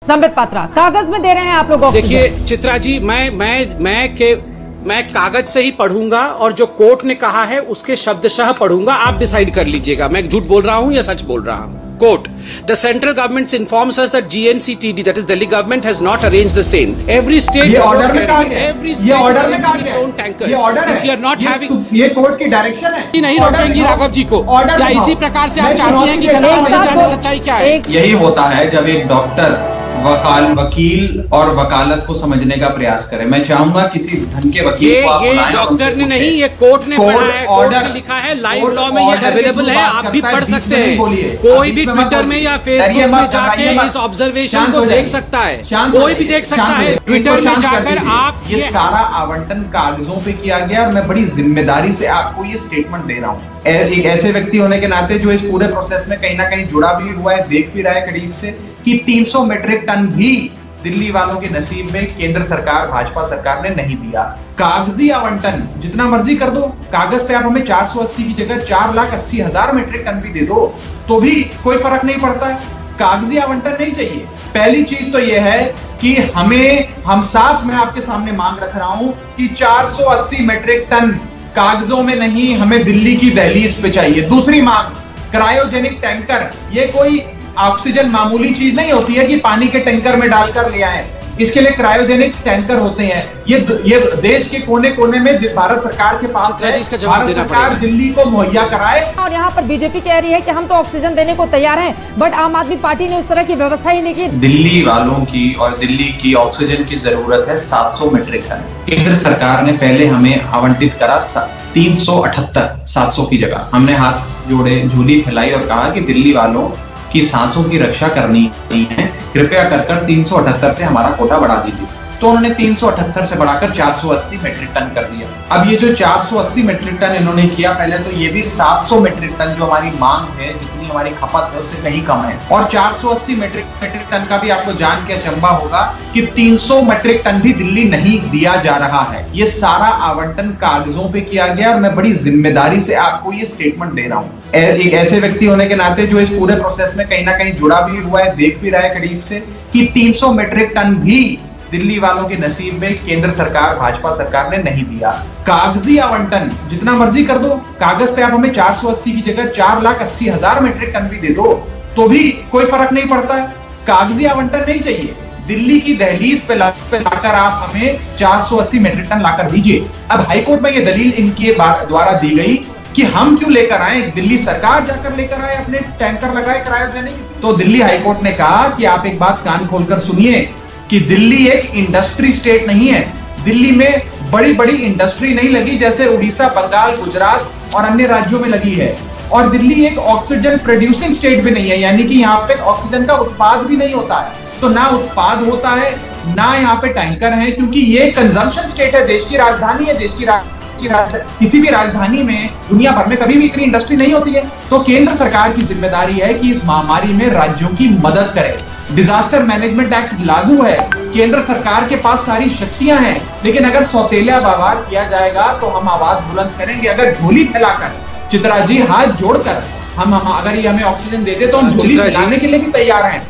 संबित पात्रा, कागज में दे रहे हैं आप लोग ऑक्सीजन। देखिए चित्रा जी, मैं कागज से ही पढ़ूंगा और जो कोर्ट ने कहा है उसके शब्दशः पढ़ूंगा, आप डिसाइड कर लीजिएगा मैं झूठ बोल रहा हूं या सच बोल रहा हूं। Quote, the central government informs us that GNCTD, that is Delhi government, has not arranged the same. Every state, ये ऑर्डर में कहा गया, every ये state ऑर्डर में is कहा arranging its गया, own tankers. ये ऑर्डर है, If you are not having, ये कोर्ट की डायरेक्शन है, नहीं रोकेंगी राघव जी को, या इसी प्रकार से आप चाहती हैं कि जनता नहीं जाने सच्चाई क्या है? यही होता है जब एक डॉक्टर वकील और वकालत को समझने का प्रयास करे। मैं चाहूंगा किसी ढंग के वकील को आप बुलाएं। डॉक्टर ने नहीं, ये कोर्ट ने पढ़ा है, कोर्ट ने लिखा है, लाइव लॉ में ये अवेलेबल है, आप भी पढ़ सकते हैं। कोई भी ट्विटर में या फेसबुक में जाके इस ऑब्जर्वेशन को देख सकता है, कोई भी देख सकता है। ट्विटर में जाकर आप ये सारा आवंटन कागजों पे किया गया और मैं बड़ी जिम्मेदारी से आपको ये स्टेटमेंट दे रहा हूँ, एक ऐसे व्यक्ति होने के नाते जो इस पूरे प्रोसेस में कहीं ना कहीं जुड़ा भी हुआ है, देख भी रहा है करीब से, कि 300 मीट्रिक टन भी दिल्ली वालों के नसीब में केंद्र सरकार, भाजपा सरकार ने नहीं दिया। कागजी आवंटन जितना मर्जी कर दो, कागज पे आप हमें 480 की जगह 4,80,000 मीट्रिक टन भी दे दो तो भी कोई फर्क नहीं पड़ता है। कागजी आवंटन नहीं चाहिए। पहली चीज तो यह है कि हम साफ, मैं आपके सामने मांग रख रहा हूं कि 480 मीट्रिक टन कागजों में नहीं, हमें दिल्ली की दहलीज पे चाहिए। दूसरी मांग, क्रायोजेनिक टैंकर। ये कोई ऑक्सीजन मामूली चीज नहीं होती है कि पानी के टैंकर में डालकर ले आए, इसके लिए क्रायोजेनिक टैंकर होते हैं। ये देश के कोने कोने में भारत सरकार के पास है, भारत सरकार दिल्ली को मुहैया कराए। और यहाँ पर बीजेपी कह रही है कि हम तो ऑक्सीजन देने को तैयार हैं, बट आम आदमी पार्टी ने उस तरह की व्यवस्था ही नहीं की। दिल्ली वालों की और दिल्ली की ऑक्सीजन की जरूरत है 700 मीट्रिक टन। केंद्र सरकार ने पहले हमें आवंटित करा 378, 700 की जगह। हमने हाथ जोड़े, झोली फैलाई और कहा कि दिल्ली वालों की सांसों की रक्षा करनी है, कृपया कर 378 से हमारा कोटा बढ़ा दीजिए। तो उन्होंने 378 से बढ़ाकर 480 मीट्रिक टन कर दिया। अब ये जो 480 मीट्रिक टन इन्होंने किया, पहले तो ये भी 700 मीट्रिक टन जो हमारी मांग है, जितनी हमारी खपत है उससे कहीं कम है। और 480 मीट्रिक टन का भी आपको जान के अचंभा होगा कि 300 मीट्रिक टन भी दिल्ली नहीं दिया जा रहा है। ये सारा आवंटन कागजों पे किया गया और मैं बड़ी जिम्मेदारी से आपको ये स्टेटमेंट दे रहा हूँ, एक ऐसे व्यक्ति होने के नाते जो इस पूरे प्रोसेस में कहीं ना कहीं जुड़ा भी हुआ है, देख भी रहा है करीब से, कि 300 मीट्रिक टन भी दिल्ली वालों के नसीब में केंद्र सरकार, भाजपा सरकार ने नहीं दिया। कागजी आवंटन जितना मर्जी कर दो, कागज पे आप हमें 480 की जगह 4,80,000 मीट्रिक टन भी दे दो तो भी कोई फर्क नहीं पड़ता है। कागजी आवंटन नहीं चाहिए। दिल्ली की दहलीज पे लाकर आप हमें 480 मीट्रिक टन लाकर दीजिए। अब हाईकोर्ट में ये दलील इनके द्वारा दी गई कि हम क्यों लेकर आए, दिल्ली सरकार जाकर लेकर आए, अपने टैंकर लगाए क्रायोजेनिक। तो दिल्ली हाईकोर्ट ने कहा कि आप एक बात कान खोलकर सुनिए कि दिल्ली एक इंडस्ट्री स्टेट नहीं है। दिल्ली में बड़ी बड़ी इंडस्ट्री नहीं लगी जैसे उड़ीसा, बंगाल, गुजरात और अन्य राज्यों में लगी है। और दिल्ली एक ऑक्सीजन प्रोड्यूसिंग स्टेट भी नहीं है, यानी कि यहाँ पे ऑक्सीजन का उत्पाद भी नहीं होता है। तो ना उत्पाद होता है, ना यहाँ पे टैंकर है, क्योंकि ये कंजम्पशन स्टेट है, देश की राजधानी है। किसी भी राजधानी में दुनिया भर में कभी भी इतनी इंडस्ट्री नहीं होती है। तो केंद्र सरकार की जिम्मेदारी है कि इस महामारी में राज्यों की मदद करे। डिजास्टर मैनेजमेंट एक्ट लागू है, केंद्र सरकार के पास सारी शक्तियां हैं, लेकिन अगर सौतेला व्यवहार किया जाएगा तो हम आवाज बुलंद करेंगे। अगर झोली फैलाकर, चित्रा जी, हाथ जोड़कर हम अगर ये हमें ऑक्सीजन दे दे तो हम झोली फैलाने के लिए भी तैयार हैं।